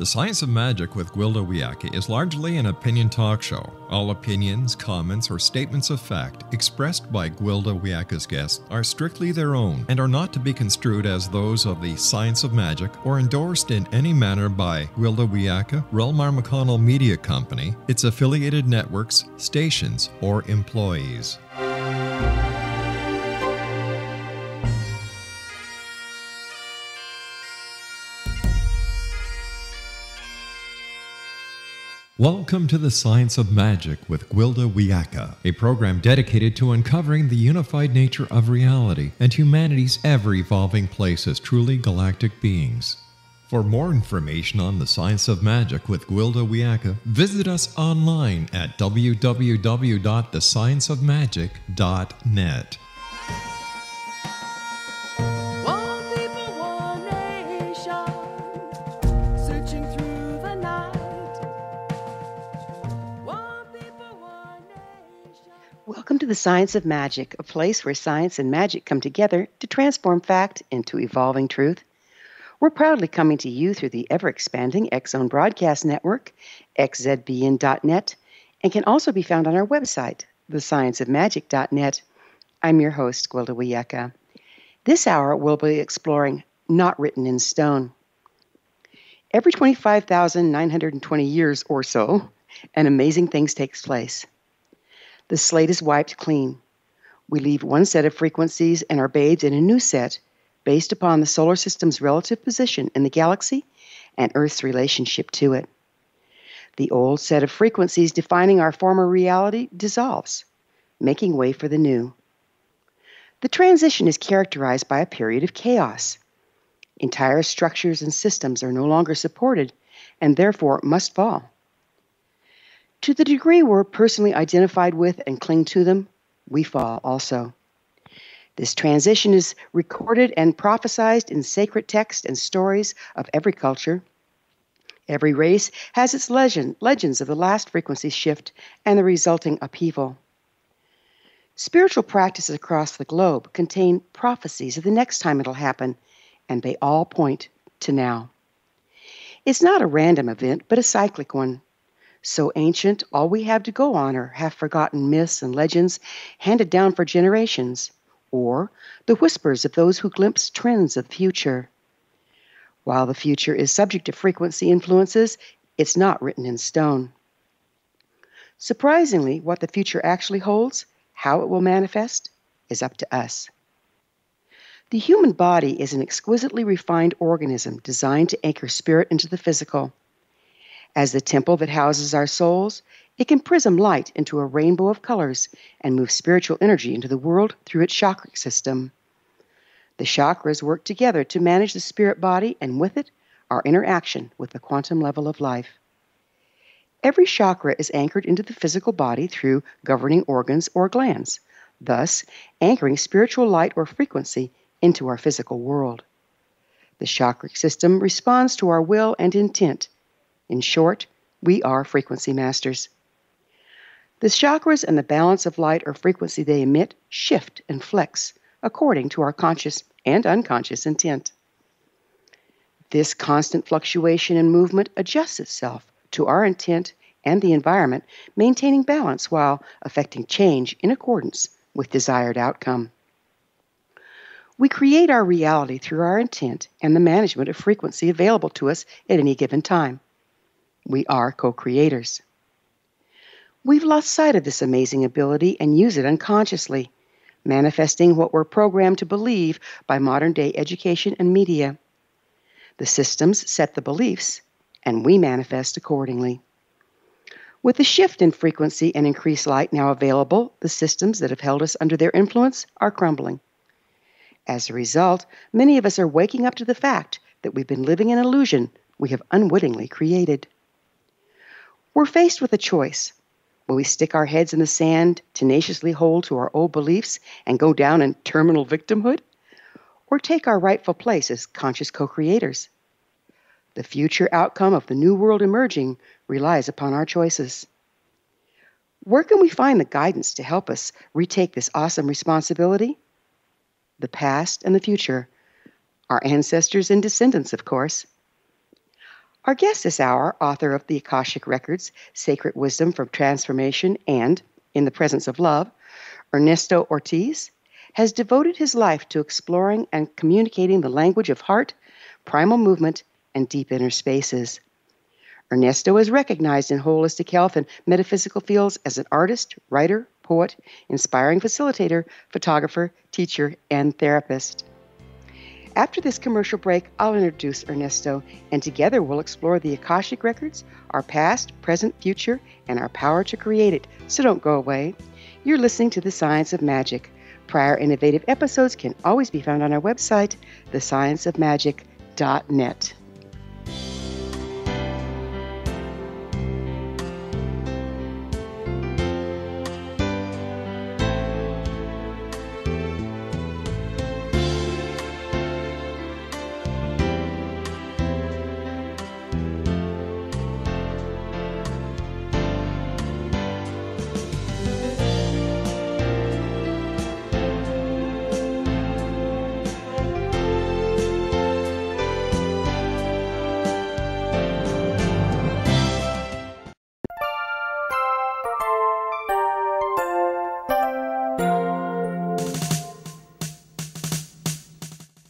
The Science of Magic with Gwilda Wiyaka is largely an opinion talk show. All opinions, comments, or statements of fact expressed by Gwilda Wiyaka's guests are strictly their own and are not to be construed as those of the Science of Magic or endorsed in any manner by Gwilda Wiyaka, rel-mar Media Company, its affiliated networks, stations, or employees. Welcome to the Science of Magic with Gwilda Wiyaka, a program dedicated to uncovering the unified nature of reality and humanity's ever-evolving place as truly galactic beings. For more information on the Science of Magic with Gwilda Wiyaka, visit us online at www.thescienceofmagic.net. Welcome to the Science of Magic, a place where science and magic come together to transform fact into evolving truth. We're proudly coming to you through the ever-expanding X-Zone Broadcast Network, xzbn.net, and can also be found on our website, thescienceofmagic.net. I'm your host, Gwilda Wiyaka. This hour, we'll be exploring Not Written in Stone. Every 25,920 years or so, an amazing thing takes place. The slate is wiped clean. We leave one set of frequencies and are bathed in a new set based upon the solar system's relative position in the galaxy and Earth's relationship to it. The old set of frequencies defining our former reality dissolves, making way for the new. The transition is characterized by a period of chaos. Entire structures and systems are no longer supported and therefore must fall. To the degree we're personally identified with and cling to them, we fall also. This transition is recorded and prophesied in sacred texts and stories of every culture. Every race has its legends of the last frequency shift and the resulting upheaval. Spiritual practices across the globe contain prophecies of the next time it'll happen, and they all point to now. It's not a random event, but a cyclic one. So ancient, all we have to go on are half-forgotten myths and legends handed down for generations, or the whispers of those who glimpse trends of the future. While the future is subject to frequency influences, it's not written in stone. Surprisingly, what the future actually holds, how it will manifest, is up to us. The human body is an exquisitely refined organism designed to anchor spirit into the physical. As the temple that houses our souls, it can prism light into a rainbow of colors and move spiritual energy into the world through its chakra system. The chakras work together to manage the spirit body and with it, our interaction with the quantum level of life. Every chakra is anchored into the physical body through governing organs or glands, thus anchoring spiritual light or frequency into our physical world. The chakra system responds to our will and intent. In short, we are frequency masters. The chakras and the balance of light or frequency they emit shift and flex according to our conscious and unconscious intent. This constant fluctuation and movement adjusts itself to our intent and the environment, maintaining balance while affecting change in accordance with desired outcome. We create our reality through our intent and the management of frequency available to us at any given time. We are co-creators. We've lost sight of this amazing ability and use it unconsciously, manifesting what we're programmed to believe by modern-day education and media. The systems set the beliefs, and we manifest accordingly. With the shift in frequency and increased light now available, the systems that have held us under their influence are crumbling. As a result, many of us are waking up to the fact that we've been living an illusion we have unwittingly created. We're faced with a choice. Will we stick our heads in the sand, tenaciously hold to our old beliefs, and go down in terminal victimhood? Or take our rightful place as conscious co-creators? The future outcome of the new world emerging relies upon our choices. Where can we find the guidance to help us retake this awesome responsibility? The past and the future. Our ancestors and descendants, of course. Our guest this hour, author of the Akashic Records, Sacred Wisdom from Transformation and In the Presence of Love, Ernesto Ortiz, has devoted his life to exploring and communicating the language of heart, primal movement, and deep inner spaces. Ernesto is recognized in holistic health and metaphysical fields as an artist, writer, poet, inspiring facilitator, photographer, teacher, and therapist. After this commercial break, I'll introduce Ernesto, and together we'll explore the Akashic Records, our past, present, future, and our power to create it. So don't go away. You're listening to The Science of Magic. Prior innovative episodes can always be found on our website, thescienceofmagic.net.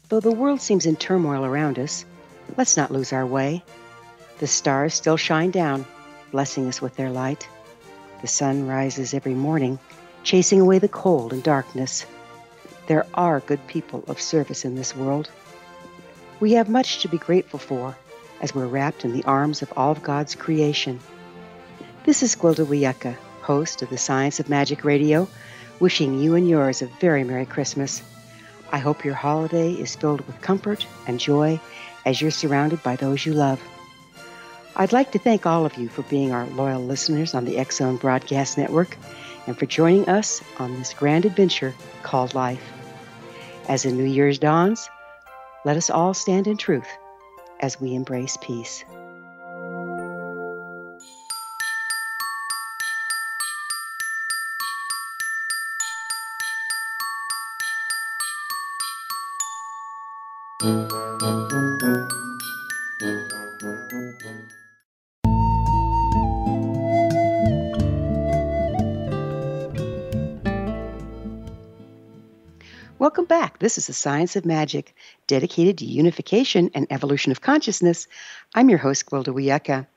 Though the world seems in turmoil around us, let's not lose our way. The stars still shine down, blessing us with their light. The sun rises every morning, chasing away the cold and darkness. There are good people of service in this world. We have much to be grateful for as we're wrapped in the arms of all of God's creation. This is Gwilda Wiyaka, host of the Science of Magic Radio, wishing you and yours a very Merry Christmas. I hope your holiday is filled with comfort and joy as you're surrounded by those you love. I'd like to thank all of you for being our loyal listeners on the X-Zone Broadcast Network and for joining us on this grand adventure called life. As the New Year's dawns, let us all stand in truth as we embrace peace. Welcome back. This is the Science of Magic, dedicated to unification and evolution of consciousness. I'm your host, Gwilda Wiyaka.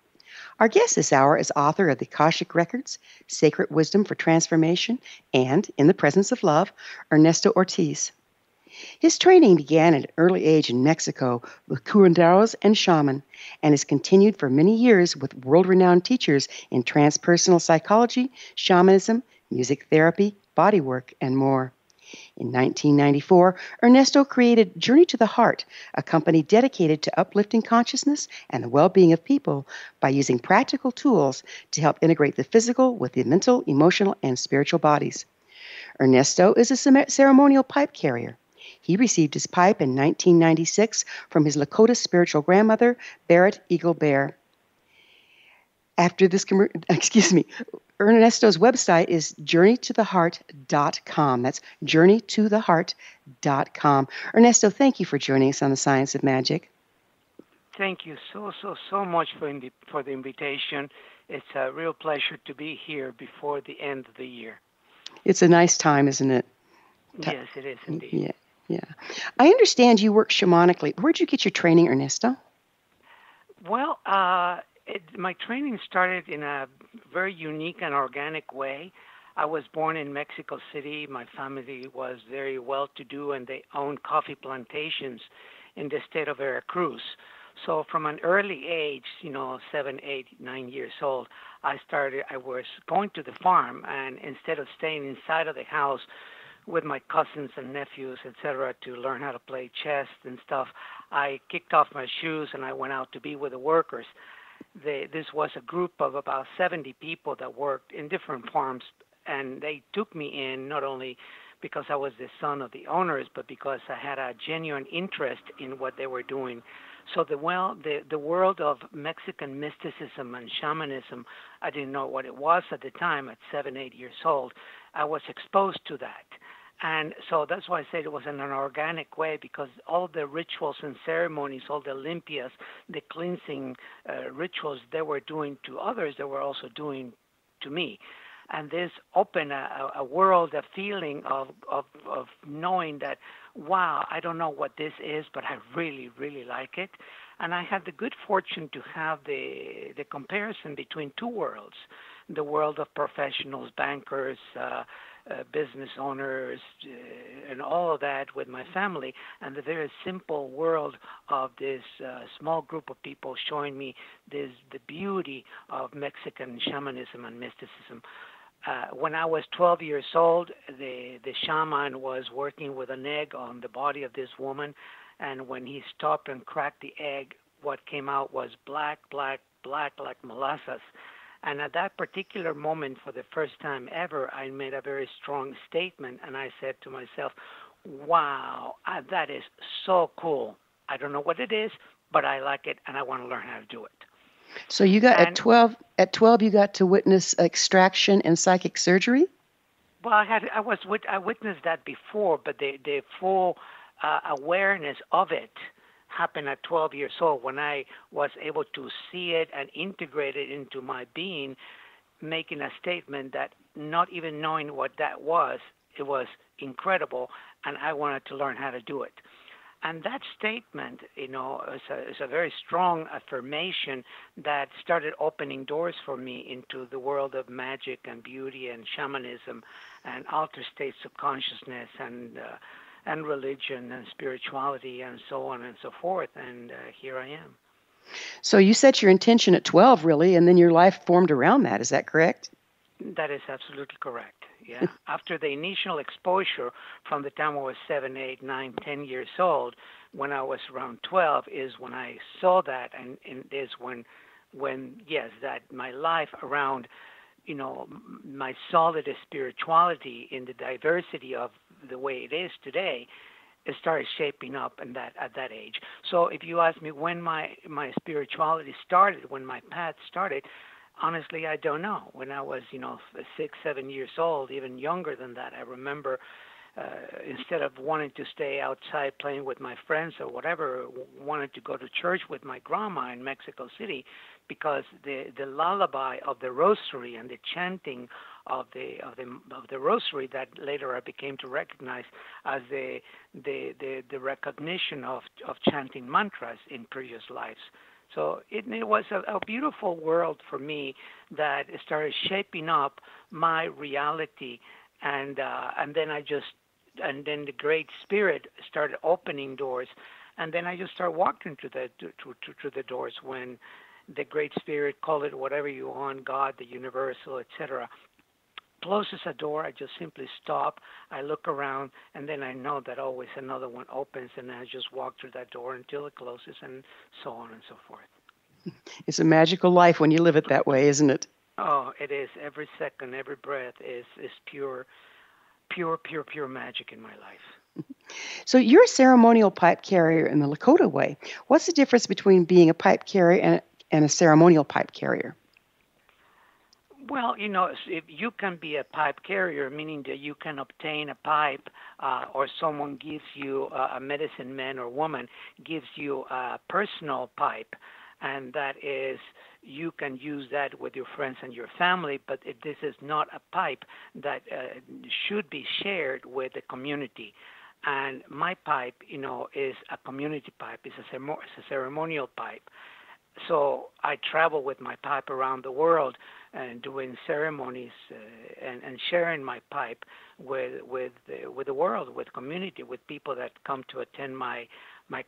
Our guest this hour is author of the Akashic Records, Sacred Wisdom for Transformation, and In the Presence of Love, Ernesto Ortiz. His training began at an early age in Mexico with Curanderos and Shamans, and has continued for many years with world-renowned teachers in transpersonal psychology, shamanism, music therapy, bodywork, and more. In 1994, Ernesto created Journey to the Heart, a company dedicated to uplifting consciousness and the well-being of people by using practical tools to help integrate the physical with the mental, emotional, and spiritual bodies. Ernesto is a ceremonial pipe carrier. He received his pipe in 1996 from his Lakota spiritual grandmother, Barrett Eagle Bear. After this, Ernesto's website is journeytotheheart.com. That's journeytotheheart.com. Ernesto, thank you for joining us on the Science of Magic. Thank you so much for the invitation. It's a real pleasure to be here before the end of the year. It's a nice time, isn't it? Yes, it is indeed. Yeah. I understand you work shamanically. Where'd you get your training, Ernesto? Well, my training started in a very unique and organic way. I was born in Mexico City. My family was very well-to-do, and they owned coffee plantations in the state of Veracruz. So from an early age, 7, 8, 9 years old, I was going to the farm, and instead of staying inside of the house with my cousins and nephews, etc., to learn how to play chess and stuff, I kicked off my shoes and I went out to be with the workers. This was a group of about 70 people that worked in different farms, and they took me in not only because I was the son of the owners, but because I had a genuine interest in what they were doing. So the world of Mexican mysticism and shamanism, I didn't know what it was at the time at 7, 8 years old. I was exposed to that. And so that's why I said it was in an organic way, because all the rituals and ceremonies, all the limpias, the cleansing rituals they were doing to others, they were also doing to me. And this opened a world, a feeling of knowing that, wow, I don't know what this is, but I really, really like it. And I had the good fortune to have the comparison between two worlds, the world of professionals, bankers, business owners, and all of that with my family, and the very simple world of this small group of people showing me the beauty of Mexican shamanism and mysticism. When I was 12 years old, the shaman was working with an egg on the body of this woman, and when he stopped and cracked the egg, what came out was black like molasses. And at that particular moment, for the first time ever, I made a very strong statement, and I said to myself, wow, that is so cool. I don't know what it is, but I like it, and I want to learn how to do it. So you got at 12 you got to witness extraction and psychic surgery? Well, I witnessed that before, but the full awareness of it happened at 12 years old, when I was able to see it and integrate it into my being, making a statement that, not even knowing what that was, it was incredible, and I wanted to learn how to do it. And that statement, is a very strong affirmation that started opening doors for me into the world of magic and beauty and shamanism and altered states of consciousness and religion and spirituality and so on and so forth. And here I am. So you set your intention at 12, really, and then your life formed around that. Is that correct? That is absolutely correct. Yeah. After the initial exposure from the time I was 7, 8, 9, 10 years old, when I was around 12 is when I saw that, and is when yes, that my life around, my solid spirituality in the diversity of the way it is today, it started shaping up at that age. So if you ask me when my spirituality started, when my path started, honestly, I don't know. When I was, 6, 7 years old, even younger than that, I remember instead of wanting to stay outside playing with my friends or whatever, wanted to go to church with my grandma in Mexico City, because the lullaby of the rosary and the chanting of the rosary that later I became to recognize as the recognition of chanting mantras in previous lives. So it was a beautiful world for me that started shaping up my reality, and then the Great Spirit started opening doors, and then I just started walking to the doors when the Great Spirit, call it whatever you want, God, the universal, etc., closes a door. I just simply stop, I look around, and then I know that always another one opens, and I just walk through that door until it closes, and so on and so forth. It's a magical life when you live it that way, isn't it? Oh, it is. Every second, every breath is pure magic in my life. So you're a ceremonial pipe carrier in the Lakota way. What's the difference between being a pipe carrier and a ceremonial pipe carrier? Well, if you can be a pipe carrier, meaning that you can obtain a pipe, or someone gives you, a medicine man or woman gives you a personal pipe, and that is, you can use that with your friends and your family, but this is not a pipe that should be shared with the community. And my pipe, is a community pipe. It's a ceremonial pipe. So I travel with my pipe around the world and doing ceremonies and sharing my pipe with the world, with community, with people that come to attend my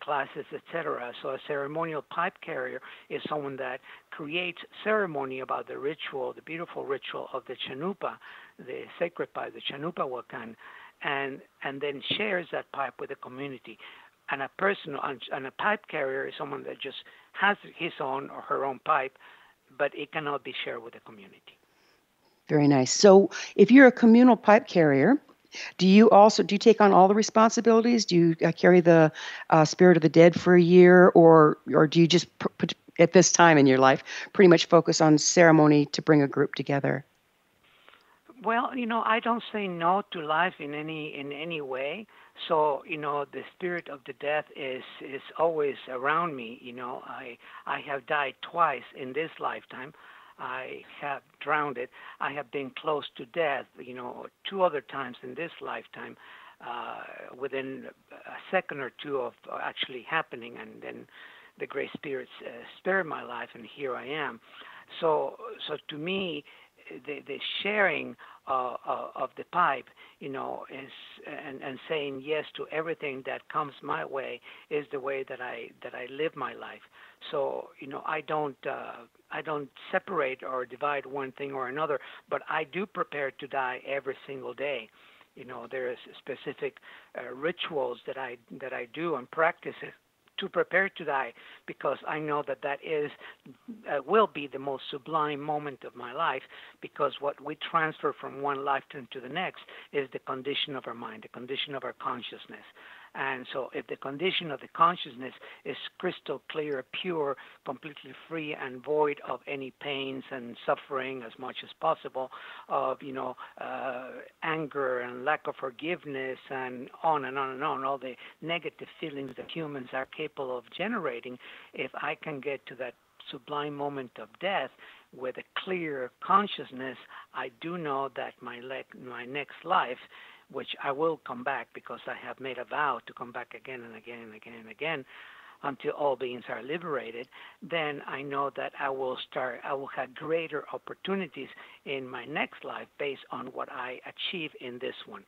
classes, etc. So a ceremonial pipe carrier is someone that creates ceremony about the ritual, the beautiful ritual of the chanupa, the sacred pipe, the chanupa wakan, and then shares that pipe with the community. And a pipe carrier is someone that just has his own or her own pipe, but it cannot be shared with the community. Very nice. So if you're a communal pipe carrier, do you take on all the responsibilities? Do you carry the spirit of the dead for a year, or do you just at this time in your life pretty much focus on ceremony to bring a group together? Well, I don't say no to life in any way. So, the spirit of the death is always around me. I have died twice in this lifetime. I have drowned it. I have been close to death, two other times in this lifetime, within a second or two of actually happening, and then the Great Spirits spared my life, and here I am. So to me, the sharing of the pipe, is and saying yes to everything that comes my way is the way that I live my life. So I don't separate or divide one thing or another, but I do prepare to die every single day. There is specific rituals that I do and practices to prepare to die, because I know that will be the most sublime moment of my life, because what we transfer from one lifetime to the next is the condition of our mind, the condition of our consciousness. And so if the condition of the consciousness is crystal clear, pure, completely free and void of any pains and suffering as much as possible, of, anger and lack of forgiveness and on and on and on, all the negative feelings that humans are capable of generating, if I can get to that sublime moment of death with a clear consciousness, I do know that my next life, which I will come back, because I have made a vow to come back again and again and again and again until all beings are liberated, then I know that I will have greater opportunities in my next life based on what I achieve in this one.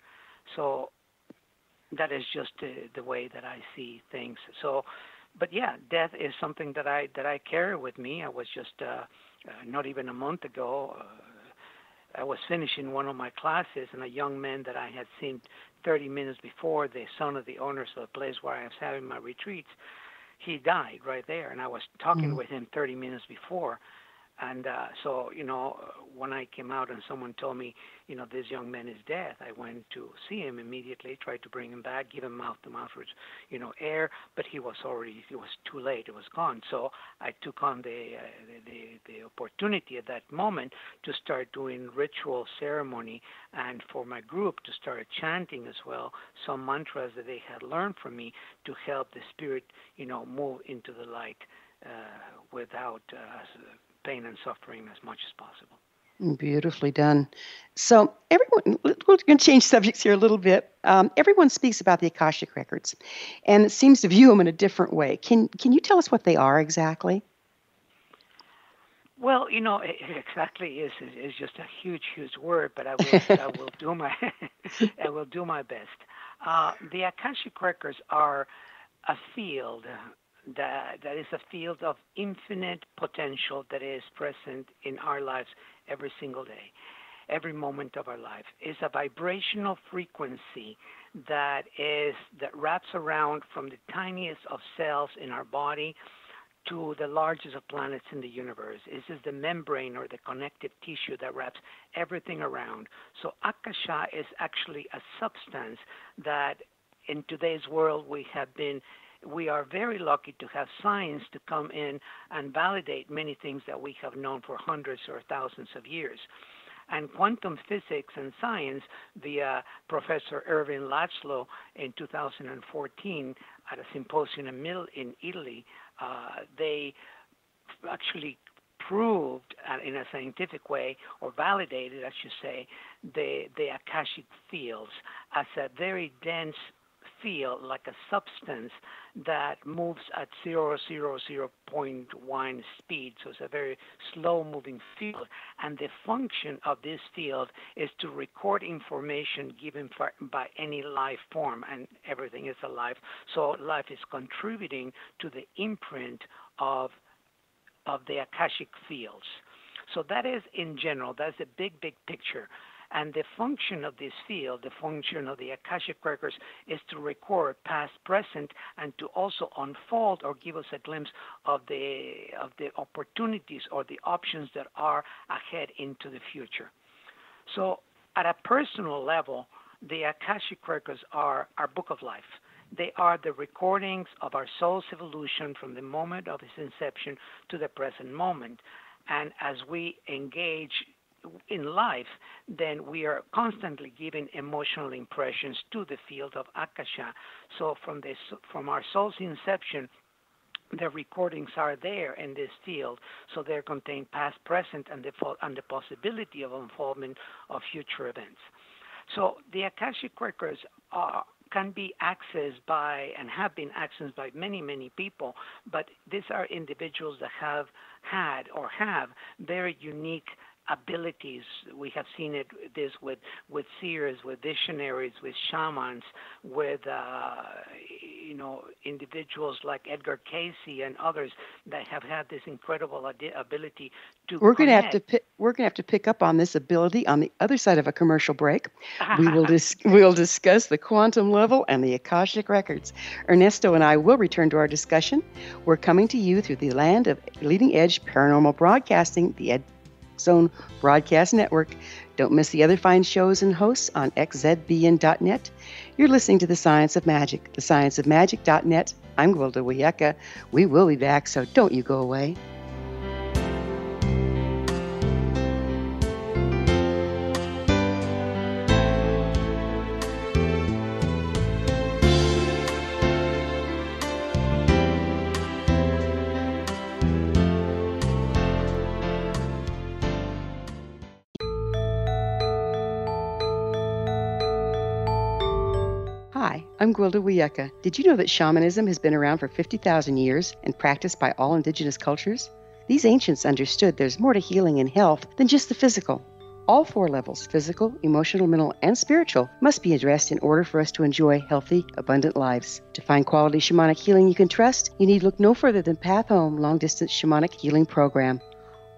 So that is just the way that I see things. So, but yeah, death is something that I carry with me. I was just not even a month ago, I was finishing one of my classes, and a young man that I had seen 30 minutes before, the son of the owners of the place where I was having my retreats, he died right there, and I was talking with him 30 minutes before. And so, when I came out and someone told me, this young man is dead, I went to see him immediately, tried to bring him back, give him mouth-to-mouth, air, but it was too late, it was gone. So I took on the opportunity at that moment to start doing ritual ceremony, and for my group to start chanting as well some mantras that they had learned from me to help the spirit, move into the light without pain and suffering as much as possible. Beautifully done. So everyone, we're going to change subjects here a little bit. Everyone speaks about the Akashic Records, and it seems to view them in a different way. Can you tell us what they are exactly? Well, exactly is just a huge word, but I will do my I will do my best. The Akashic Records are a field that is a field of infinite potential that is present in our lives every single day, every moment of our life. It's a vibrational frequency that wraps around from the tiniest of cells in our body to the largest of planets in the universe. This is the membrane or the connective tissue that wraps everything around. So Akasha is actually a substance that in today's world we are very lucky to have science to come in and validate many things that we have known for hundreds or thousands of years. And quantum physics and science via Professor Erwin Laszlo in 2014 at a symposium in Italy, they actually proved in a scientific way, or validated, I should say, the Akashic fields as a very dense field, like a substance that moves at 0.1 speed, so it's a very slow-moving field. And the function of this field is to record information given by any life form, and everything is alive. So life is contributing to the imprint of the Akashic fields. So that is, in general, that's the big picture. And the function of this field, the function of the Akashic Records, is to record past, present, and to also unfold or give us a glimpse of the opportunities or the options that are ahead into the future. So at a personal level, the Akashic Records are our book of life. They are the recordings of our soul's evolution from the moment of its inception to the present moment. And as we engage in life, then we are constantly giving emotional impressions to the field of Akasha. So from our soul's inception, the recordings are there in this field, so they contain past, present, and the possibility of unfoldment of future events. So the Akashic Records can be accessed by and have been accessed by many, many people, but these are individuals that have had or have very unique abilities. We have seen this with seers, with visionaries, with shamans, with individuals like Edgar Cayce and others that have had this incredible ability to. We're going to have to pick up on this ability on the other side of a commercial break. We'll discuss the quantum level and the Akashic Records. Ernesto and I will return to our discussion. We're coming to you through the land of leading edge paranormal broadcasting, the Zone Broadcast Network. Don't miss the other fine shows and hosts on xzbn.net. You're listening to The Science of Magic, thescienceofmagic.net. I'm Gwilda Wiyaka. We will be back, so don't you go away. Hi, I'm Gwilda Wiyaka. Did you know that shamanism has been around for 50,000 years and practiced by all indigenous cultures? These ancients understood there's more to healing and health than just the physical. All four levels, physical, emotional, mental, and spiritual, must be addressed in order for us to enjoy healthy, abundant lives. To find quality shamanic healing you can trust, you need look no further than Path Home Long-Distance Shamanic Healing Program.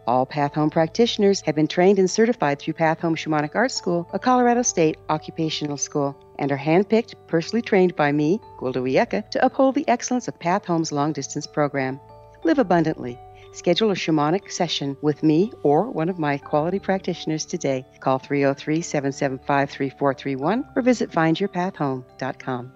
All Path Home practitioners have been trained and certified through Path Home Shamanic Art School, a Colorado State occupational school, and are handpicked, personally trained by me, Gwilda Wiyaka, to uphold the excellence of Path Home's long-distance program. Live abundantly. Schedule a shamanic session with me or one of my quality practitioners today. Call 303-775-3431 or visit findyourpathhome.com.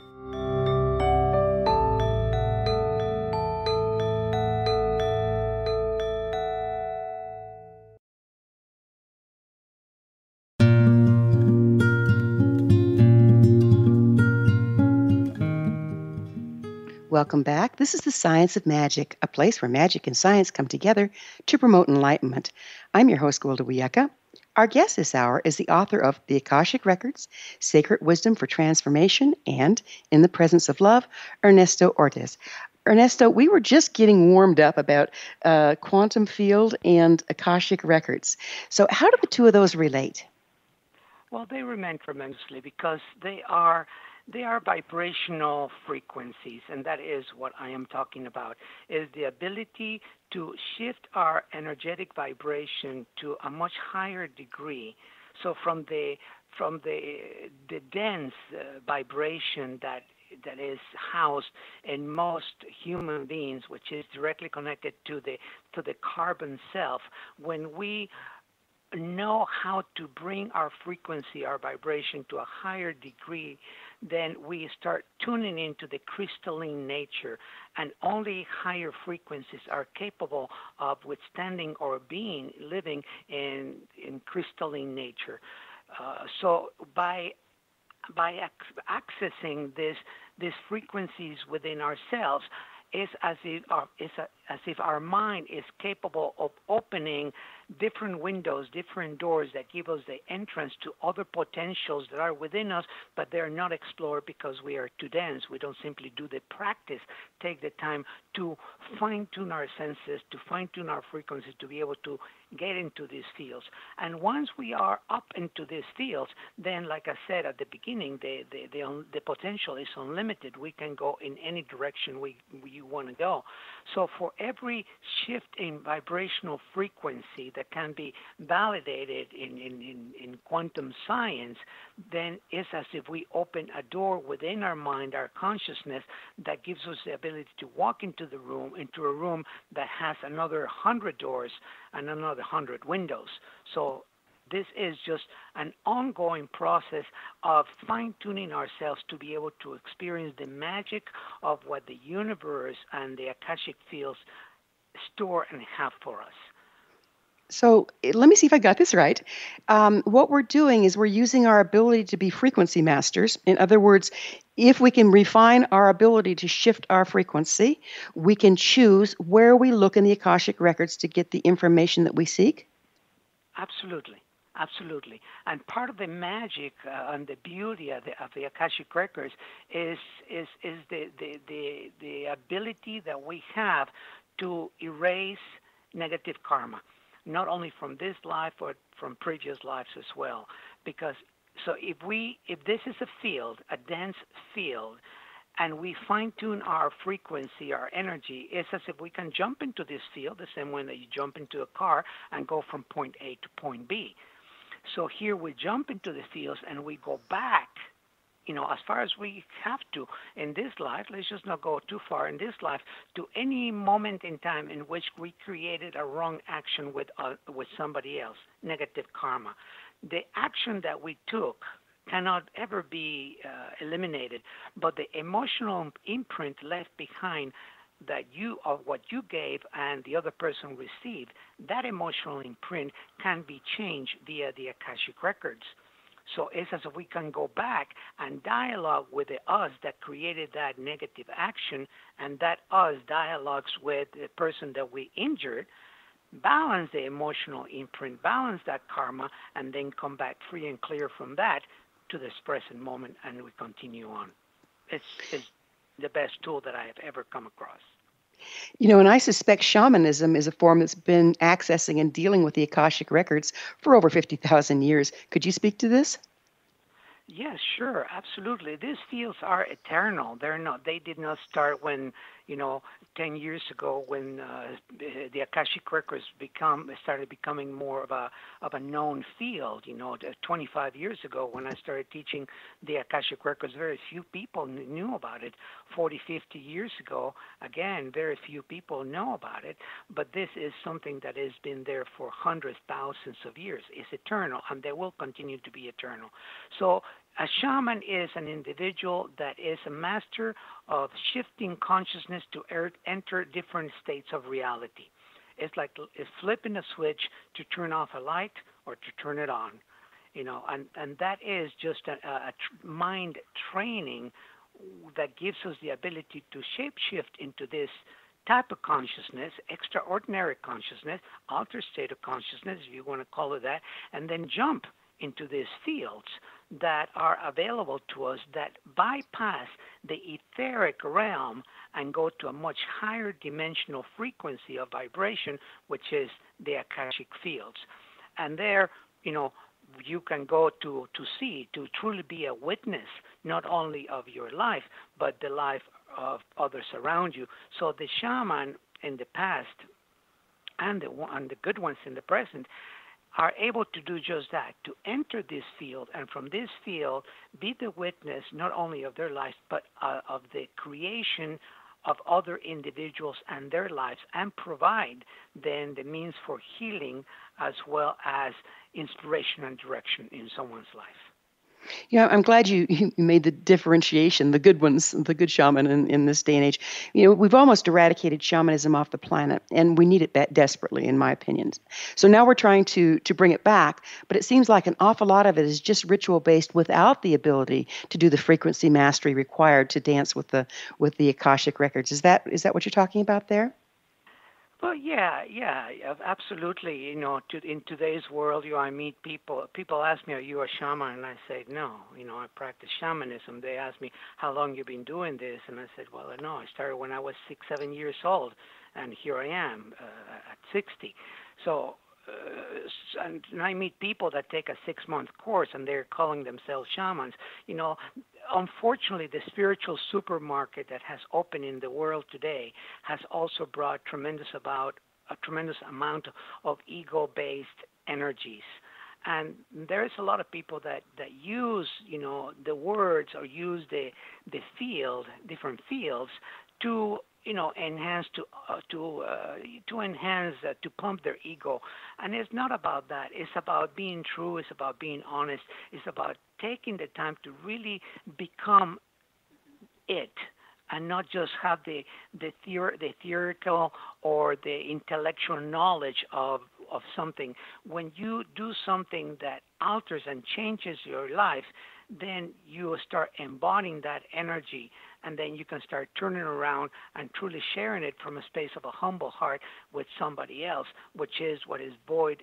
Welcome back. This is The Science of Magic, a place where magic and science come together to promote enlightenment. I'm your host, Gwilda Wiyaka. Our guest this hour is the author of The Akashic Records, Sacred Wisdom for Transformation, and In the Presence of Love, Ernesto Ortiz. Ernesto, we were just getting warmed up about quantum field and Akashic Records. So how do the two of those relate? Well, they remain tremendously because they are vibrational frequencies, and that is what I am talking about, is the ability to shift our energetic vibration to a much higher degree. So from the dense vibration that is housed in most human beings, which is directly connected to the carbon self, when we know how to bring our frequency, our vibration to a higher degree, then we start tuning into the crystalline nature, and only higher frequencies are capable of withstanding or living in crystalline nature. So by accessing these frequencies within ourselves, it's as if our mind is capable of opening different windows, different doors that give us the entrance to other potentials that are within us, but they're not explored because we are too dense. We don't simply do the practice, take the time to fine-tune our senses, to fine-tune our frequencies, to be able to get into these fields. And once we are up into these fields, then, like I said at the beginning, the potential is unlimited. We can go in any direction we want to go. So for every shift in vibrational frequency that can be validated in quantum science, then it's as if we open a door within our mind, our consciousness, that gives us the ability to walk into a room that has another 100 doors and another 100 windows. So this is just an ongoing process of fine-tuning ourselves to be able to experience the magic of what the universe and the Akashic fields store and have for us. So let me see if I got this right. What we're doing is we're using our ability to be frequency masters. In other words, if we can refine our ability to shift our frequency, we can choose where we look in the Akashic Records to get the information that we seek. Absolutely. Absolutely. And part of the magic and the beauty of the Akashic Records is the ability that we have to erase negative karma, not only from this life but from previous lives as well. Because so if this is a field, a dense field, and we fine tune our frequency, our energy, it's as if we can jump into this field the same way that you jump into a car and go from point A to point B. So here we jump into the fields and we go back, as far as we have to in this life. Let's just not go too far in this life to any moment in time in which we created a wrong action with somebody else, negative karma. The action that we took cannot ever be eliminated, but the emotional imprint left behind that of what you gave and the other person received, that emotional imprint can be changed via the Akashic Records. So it's as if we can go back and dialogue with the us that created that negative action, and that us dialogues with the person that we injured, balance the emotional imprint, balance that karma, and then come back free and clear from that to this present moment, and we continue on. It's the best tool that I have ever come across. And I suspect shamanism is a form that's been accessing and dealing with the Akashic Records for over 50,000 years. Could you speak to this? Yes, sure, absolutely. These fields are eternal. They did not start when, 10 years ago when the Akashic Records started becoming more of a known field. 25 years ago when I started teaching the Akashic Records, very few people knew about it. 40, 50 years ago, again, very few people know about it. But this is something that has been there for hundreds, thousands of years. It's eternal, and they will continue to be eternal. So a shaman is an individual that is a master of shifting consciousness to enter different states of reality. It's like flipping a switch to turn off a light or to turn it on, and that is just a mind training that gives us the ability to shape-shift into this type of consciousness, extraordinary consciousness, altered state of consciousness, if you want to call it that, and then jump into these fields that are available to us that bypass the etheric realm and go to a much higher dimensional frequency of vibration, which is the Akashic fields. And there, you can go to truly be a witness, not only of your life, but the life of others around you. So the shaman in the past and the good ones in the present are able to do just that, to enter this field, and from this field be the witness not only of their lives, but of the creation of other individuals and their lives, and provide then the means for healing as well as inspiration and direction in someone's life. I'm glad you made the differentiation, the good ones, the good shaman in this day and age. We've almost eradicated shamanism off the planet, and we need it desperately, in my opinion. So now we're trying to bring it back, but it seems like an awful lot of it is just ritual-based without the ability to do the frequency mastery required to dance with the Akashic Records. Is that what you're talking about there? Well, yeah, absolutely. In today's world, I meet people. People ask me, "Are you a shaman?" And I say, "No. I practice shamanism." They ask me, "How long you been doing this?" And I said, "Well, no. I started when I was 6, 7 years old, and here I am at 60." So, and I meet people that take a 6-month course, and they're calling themselves shamans. Unfortunately, the spiritual supermarket that has opened in the world today has also brought a tremendous amount of ego-based energies. And there's a lot of people that use, the words or use the different fields to enhance to pump their ego. And it's not about that. It's about being true. It's about being honest. It's about taking the time to really become it, and not just have the theoretical or the intellectual knowledge of of something. When you do something that alters and changes your life, then you start embodying that energy, and then you can start turning around and truly sharing it from a space of a humble heart with somebody else, which is what is void,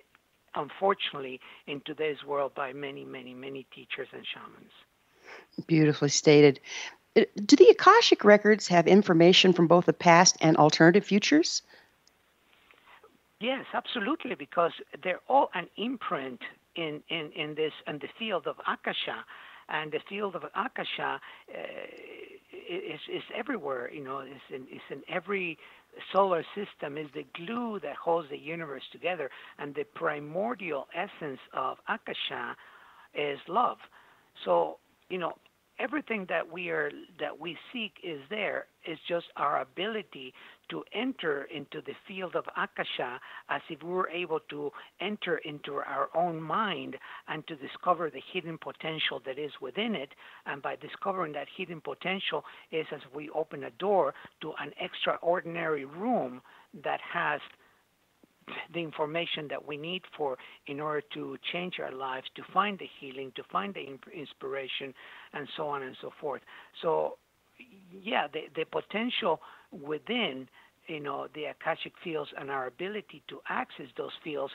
unfortunately, in today's world by many, many, many teachers and shamans. Beautifully stated. Do the Akashic Records have information from both the past and alternative futures? Yes, absolutely, because they're all an imprint in the field of Akasha, and the field of Akasha is everywhere. It's in every solar system. Is the glue that holds the universe together, and the primordial essence of Akasha is love. So everything that we seek is there. It's just our ability to enter into the field of Akasha as if we were able to enter into our own mind and to discover the hidden potential that is within it. And by discovering that hidden potential is as we open a door to an extraordinary room that has the information that we need for in order to change our lives, to find the healing, to find the inspiration, and so on and so forth. So, yeah, the potential within, the Akashic fields and our ability to access those fields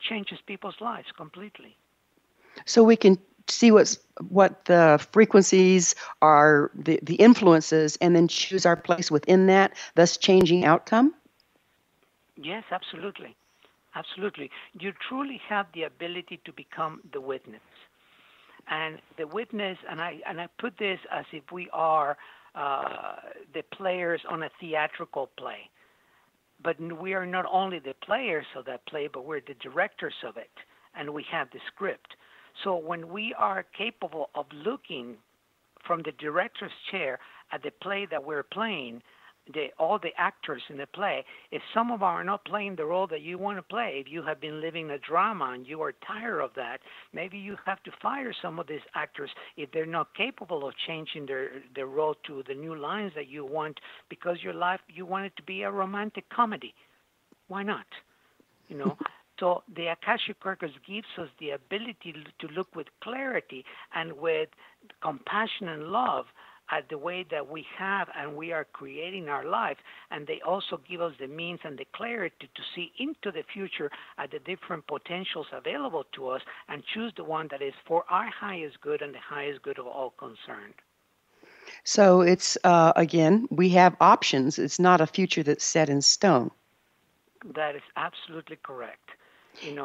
changes people's lives completely. So we can see what the frequencies are, the influences, and then choose our place within that, thus changing outcome? Yes, absolutely. Absolutely. You truly have the ability to become the witness. And the witness, and I put this as if we are the players on a theatrical play. But we are not only the players of that play, but we're the directors of it, and we have the script. So when we are capable of looking from the director's chair at the play that we're playing, all the actors in the play, if some of them are not playing the role that you want to play, if you have been living a drama and you are tired of that, maybe you have to fire some of these actors if they're not capable of changing their role to the new lines that you want, because your life, you want it to be a romantic comedy. Why not? So the Akashic Records gives us the ability to look with clarity and with compassion and love at the way that we have and we are creating our life. And they also give us the means and the clarity to see into the future at the different potentials available to us and choose the one that is for our highest good and the highest good of all concerned. So it's, again, we have options. It's not a future that's set in stone. That is absolutely correct. I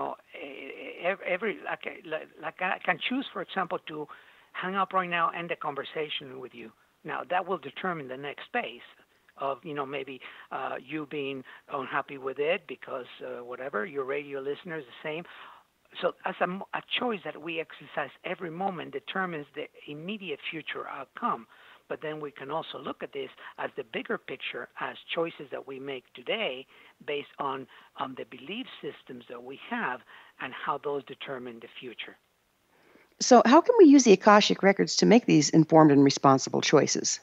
can choose, for example, to hang up right now, end the conversation with you. Now, that will determine the next phase of, maybe you being unhappy with it because whatever, your radio listener is the same. So as a choice that we exercise every moment determines the immediate future outcome. But then we can also look at this as the bigger picture, as choices that we make today based on the belief systems that we have and how those determine the future. So how can we use the Akashic Records to make these informed and responsible choices?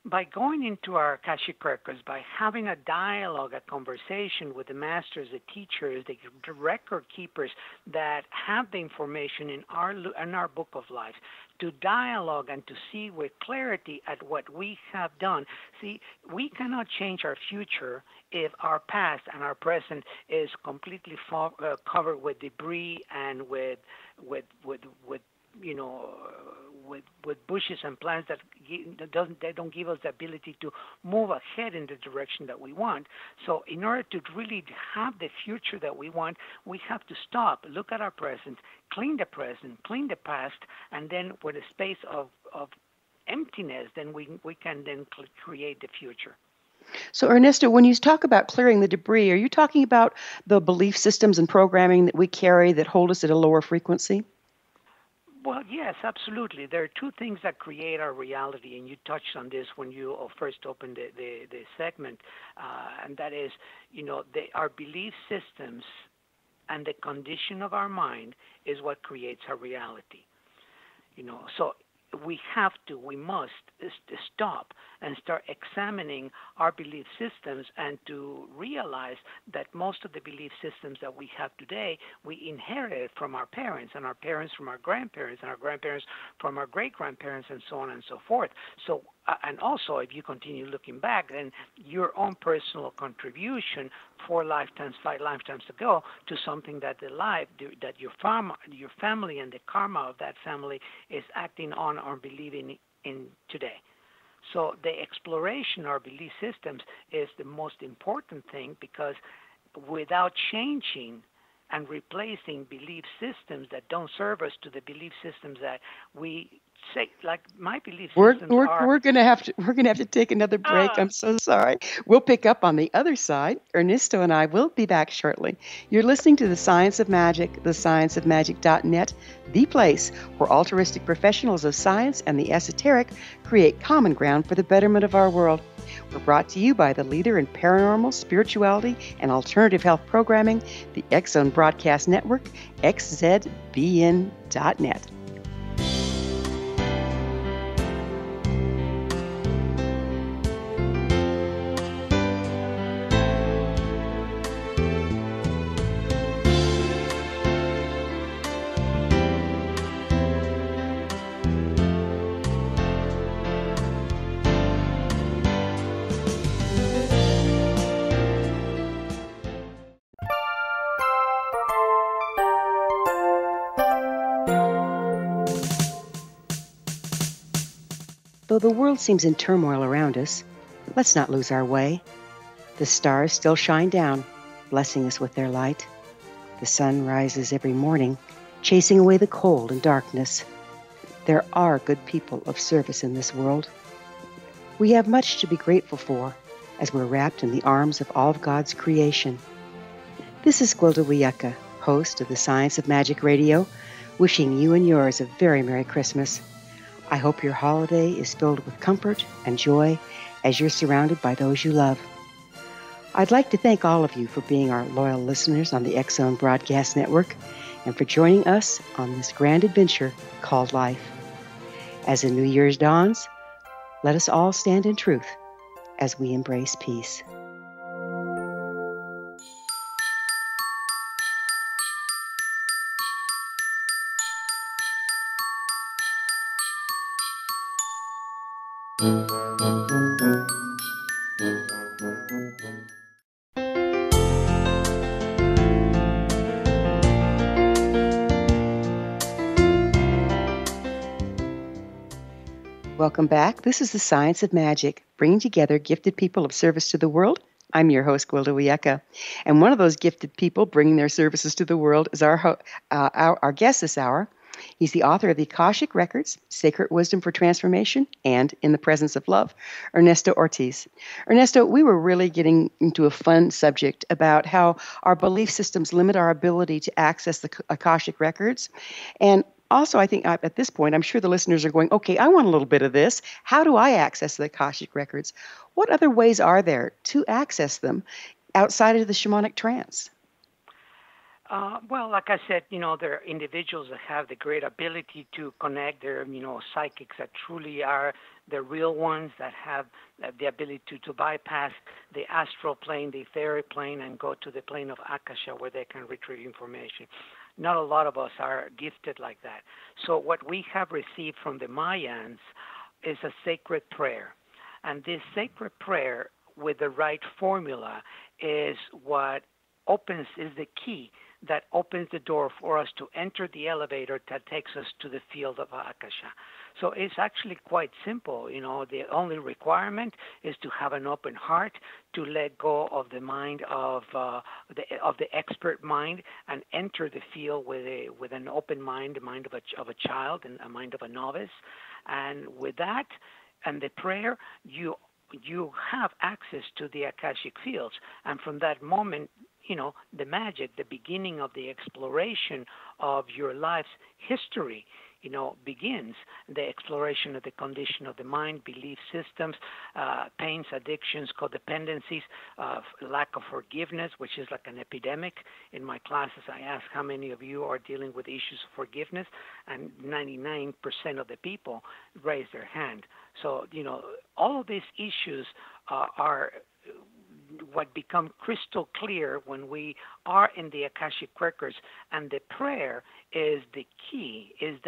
By going into our Akashic Records, by having a dialogue, a conversation with the masters, the teachers, the record keepers that have the information in our book of life, to dialogue and to see with clarity at what we have done. See, we cannot change our future if our past and our present is completely covered with debris and with bushes and plants that don't give us the ability to move ahead in the direction that we want. So in order to really have the future that we want, we have to stop, look at our present, clean the present, clean the past, and then with a space of emptiness, then we can then create the future. So Ernesto, when you talk about clearing the debris, are you talking about the belief systems and programming that we carry that hold us at a lower frequency? Well, yes, absolutely. There are two things that create our reality, and you touched on this when you first opened the segment, and that is, our belief systems and the condition of our mind is what creates our reality. So we must stop and start examining our belief systems and to realize that most of the belief systems that we have today, we inherited from our parents, and our parents from our grandparents, and our grandparents from our great-grandparents, and so on and so forth. So, and also, if you continue looking back, then your own personal contribution 4 lifetimes, 5 lifetimes ago to something that that your family and the karma of that family is acting on or believing in today. So the exploration of our belief systems is the most important thing, because without changing and replacing belief systems that don't serve us to the belief systems that we say, like my belief systems are. We're gonna have to take another break. I'm so sorry. We'll pick up on the other side. Ernesto and I will be back shortly. You're listening to The Science of Magic, thescienceofmagic.net, the place where altruistic professionals of science and the esoteric create common ground for the betterment of our world. We're brought to you by the leader in paranormal, spirituality, and alternative health programming, the X Zone Broadcast Network, xzbn.net. Though the world seems in turmoil around us, let's not lose our way. The stars still shine down, blessing us with their light. The sun rises every morning, chasing away the cold and darkness. There are good people of service in this world. We have much to be grateful for as we're wrapped in the arms of all of God's creation. This is Gwilda Wiyaka, host of the Science of Magic Radio, wishing you and yours a very Merry Christmas. I hope your holiday is filled with comfort and joy as you're surrounded by those you love. I'd like to thank all of you for being our loyal listeners on the X Zone Broadcast Network and for joining us on this grand adventure called life. As the New Year's dawns, let us all stand in truth as we embrace peace. Welcome back. This is the Science of Magic, bringing together gifted people of service to the world. I'm your host, Gwilda Wiyaka. And one of those gifted people bringing their services to the world is our guest this hour. He's the author of the Akashic Records, Sacred Wisdom for Transformation, and In the Presence of Love, Ernesto Ortiz. Ernesto, we were really getting into a fun subject about how our belief systems limit our ability to access the Akashic Records. And also, I think at this point, I'm sure the listeners are going, okay, I want a little bit of this. How do I access the Akashic Records? What other ways are there to access them outside of the shamanic trance? Well, like I said, there are individuals that have the great ability to connect. They're, psychics that truly are the real ones that have the ability to bypass the astral plane, the etheric plane, and go to the plane of Akasha where they can retrieve information. Not a lot of us are gifted like that. So what we have received from the Mayans is a sacred prayer. And this sacred prayer with the right formula is what is the key that opens the door for us to enter the elevator that takes us to the field of Akasha. So it's actually quite simple. The only requirement is to have an open heart, to let go of the mind of the expert mind, and enter the field with an open mind, the mind of a child and a mind of a novice. And with that and the prayer, you have access to the Akashic fields. And from that moment, the magic, the beginning of the exploration of your life's history begins the exploration of the condition of the mind, belief systems, pains, addictions, codependencies, lack of forgiveness, which is like an epidemic. In my classes, I ask how many of you are dealing with issues of forgiveness, and 99% of the people raise their hand. So, all of these issues are what become crystal clear when we are in the Akashic Records, and the prayer is the key, is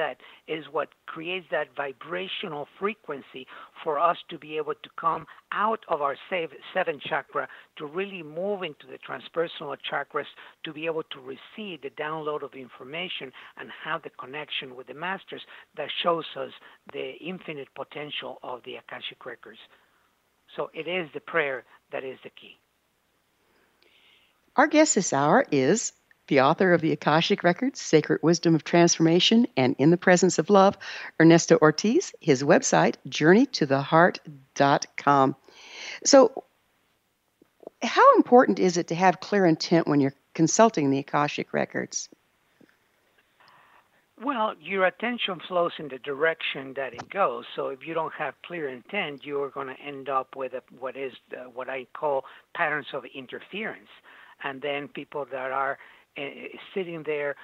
what creates that vibrational frequency for us to be able to come out of our seventh chakra, to really move into the transpersonal chakras, to be able to receive the download of information and have the connection with the masters that shows us the infinite potential of the Akashic Records. So it is the prayer that is the key. Our guest this hour is the author of the Akashic Records, Sacred Wisdom of Transformation, and In the Presence of Love, Ernesto Ortiz. His website, journeytotheheart.com. So how important is it to have clear intent when you're consulting the Akashic Records? Well, your attention flows in the direction that it goes. So if you don't have clear intent, you are going to end up with what I call patterns of interference. And then people that are sitting there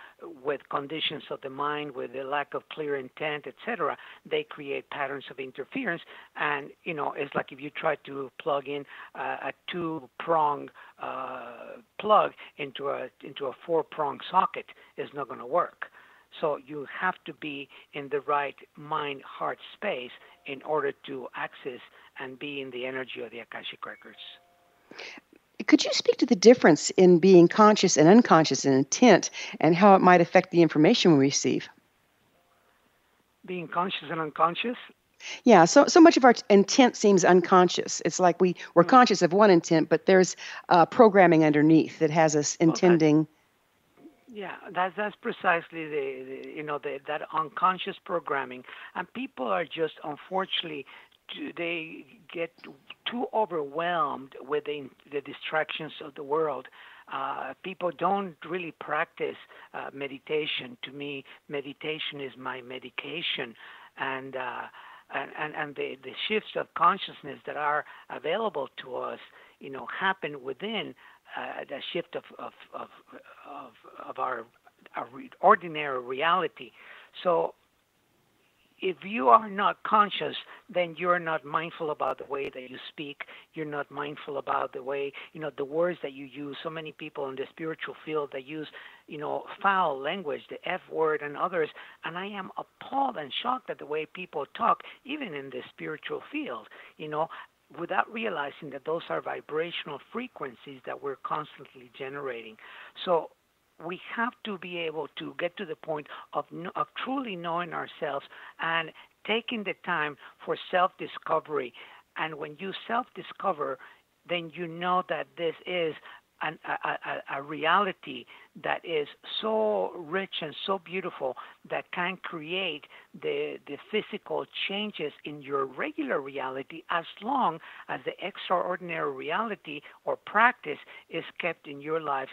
with conditions of the mind, with the lack of clear intent, etc., they create patterns of interference. And, it's like if you try to plug in a two-prong plug into a four-prong socket, it's not going to work. So you have to be in the right mind-heart space in order to access and be in the energy of the Akashic Records. Could you speak to the difference in being conscious and unconscious in intent and how it might affect the information we receive? Being conscious and unconscious? Yeah, so much of our intent seems unconscious. It's like we're conscious of one intent, but there's programming underneath that has us intending. That's precisely that unconscious programming, and people are just unfortunately they get too overwhelmed with the distractions of the world. People don't really practice meditation. To me, meditation is my medication, and the shifts of consciousness that are available to us, happen within the shift of our ordinary reality. So if you are not conscious, then you're not mindful about the way that you speak. You're not mindful about the way, the words that you use. So many people in the spiritual field that use, foul language, the F word and others. And I am appalled and shocked at the way people talk, even in the spiritual field, without realizing that those are vibrational frequencies that we're constantly generating. So we have to be able to get to the point of truly knowing ourselves and taking the time for self-discovery. And when you self-discover, then you know that this is a reality that is so rich and so beautiful that can create the physical changes in your regular reality, as long as the extraordinary reality or practice is kept in your life,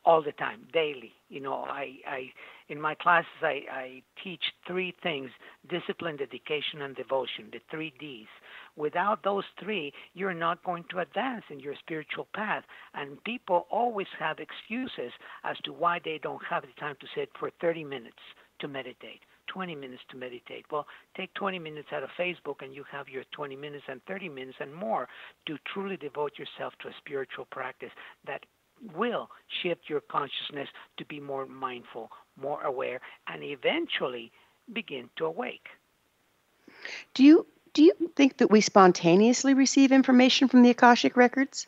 all the time, daily. I in my classes, I teach three things: discipline, dedication, and devotion, the 3 Ds. Without those three, you're not going to advance in your spiritual path. And people always have excuses as to why they don't have the time to sit for 30 minutes to meditate, 20 minutes to meditate. Well, take 20 minutes out of Facebook and you have your 20 minutes and 30 minutes and more to truly devote yourself to a spiritual practice that will shift your consciousness to be more mindful, more aware, and eventually begin to awake. Do you think that we spontaneously receive information from the Akashic Records?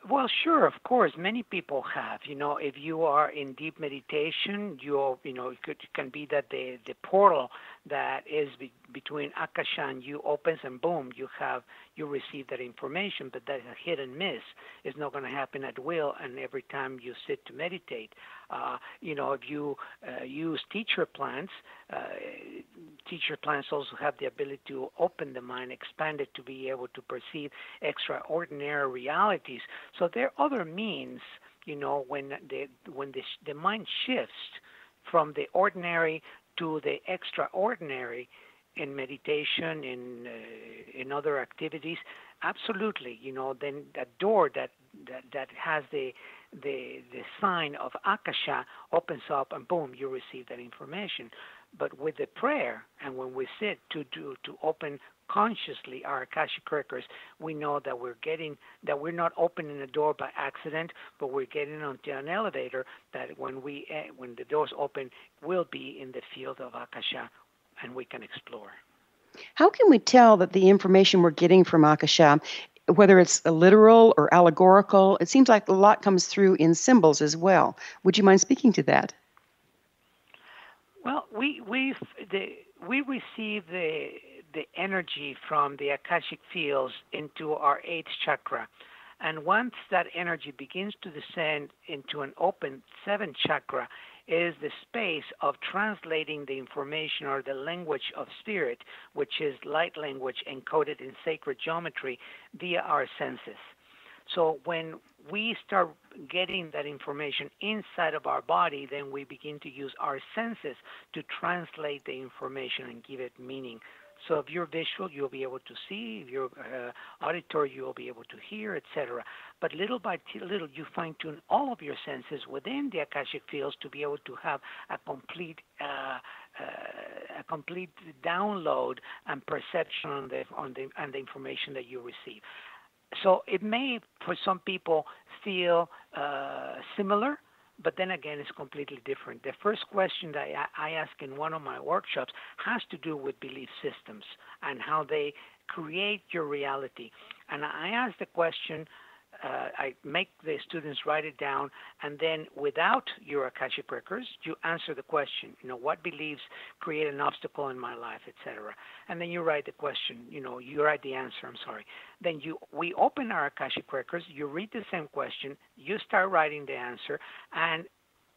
Well, sure, of course. Many people have. If you are in deep meditation, it can be that the portal that is between Akasha and you opens, and boom, you receive that information. But that's a hit and miss. It's not going to happen at will, and every time you sit to meditate. If you use teacher plants also have the ability to open the mind, expand it to be able to perceive extraordinary realities. So there are other means, when the mind shifts from the ordinary to the extraordinary in meditation, in other activities, absolutely. Then that door that has the sign of Akasha opens up, and boom, you receive that information. But with the prayer, and when we sit to open consciously our Akashic Records, we know that we're not opening the door by accident, but we're getting onto an elevator that when the doors open, will be in the field of Akasha, and we can explore. How can we tell that the information we're getting from Akasha, whether it's literal or allegorical, it seems like a lot comes through in symbols as well. Would you mind speaking to that? Well, we receive the energy from the Akashic fields into our 8th chakra. And once that energy begins to descend into an open 7th chakra, is the space of translating the information or the language of spirit, which is light language encoded in sacred geometry via our senses. So when we start getting that information inside of our body, then we begin to use our senses to translate the information and give it meaning. So if you're visual, you'll be able to see. If you're auditory, you'll be able to hear, etc. But little by little, you fine-tune all of your senses within the Akashic fields to be able to have a complete download and perception on the information that you receive. So it may, for some people, feel similar, but then again, it's completely different. The first question that I ask in one of my workshops has to do with belief systems and how they create your reality. And I ask the question, I make the students write it down, and then without your Akashic Records, you answer the question, what beliefs create an obstacle in my life, etc. And then you write the question, you write the answer, I'm sorry. Then we open our Akashic Records, you read the same question, you start writing the answer, and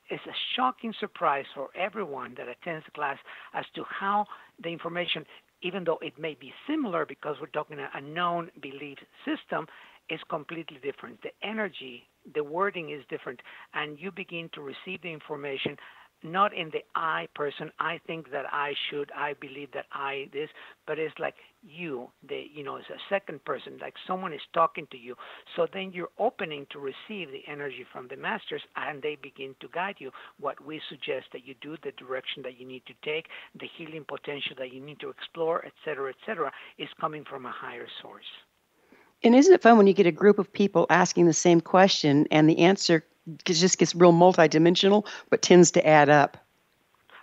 it's a shocking surprise for everyone that attends the class as to how the information, even though it may be similar because we're talking a known belief system, is completely different. The energy, the wording is different, and you begin to receive the information not in the I person, I think that I should, I believe that I this, but it's like it's a second person, like someone is talking to you. So then you're opening to receive the energy from the masters, and they begin to guide you. What we suggest that you do, the direction that you need to take, the healing potential that you need to explore, etc., is coming from a higher source. And isn't it fun when you get a group of people asking the same question and the answer just gets real multidimensional, but tends to add up?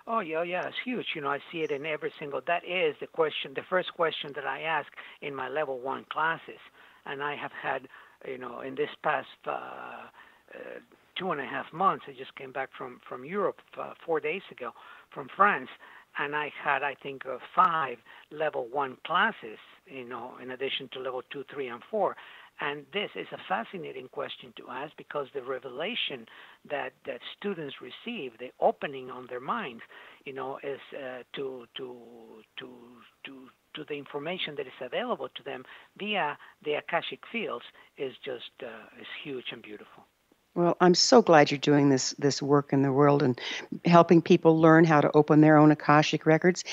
Oh, yeah, it's huge. I see it in every single. That is the question, the first question that I ask in my level 1 classes. And I have had, in this past 2.5 months, I just came back from Europe 4 days ago, from France. And I had, I think, 5 level 1 classes, in addition to level 2, 3, and 4. And this is a fascinating question to ask because the revelation that students receive, the opening on their minds, is to the information that is available to them via the Akashic fields is just is huge and beautiful. Well, I'm so glad you're doing this work in the world and helping people learn how to open their own Akashic Records.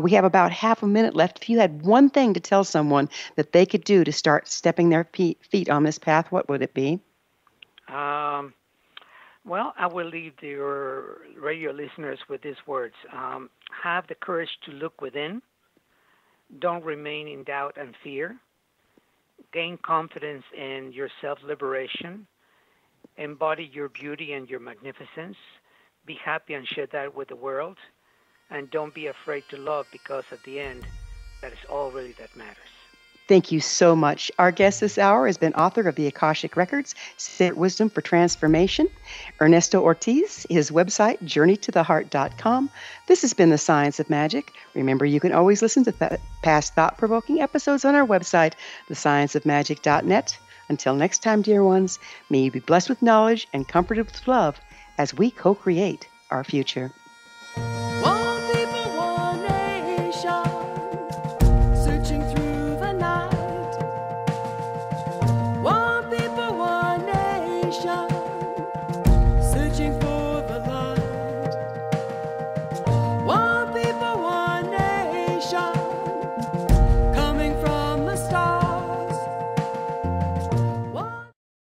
We have about half a minute left. If you had one thing to tell someone that they could do to start stepping their feet on this path, what would it be? Well, I will leave your radio listeners with these words. Have the courage to look within. Don't remain in doubt and fear. Gain confidence in your self-liberation. Embody your beauty and your magnificence. Be happy and share that with the world. And don't be afraid to love because at the end, that is all really that matters. Thank you so much. Our guest this hour has been author of the Akashic Records, Sacred Wisdom for Transformation, Ernesto Ortiz, his website, journeytotheheart.com. This has been The Science of Magic. Remember, you can always listen to past thought-provoking episodes on our website, thescienceofmagic.net. Until next time, dear ones, may you be blessed with knowledge and comforted with love as we co-create our future.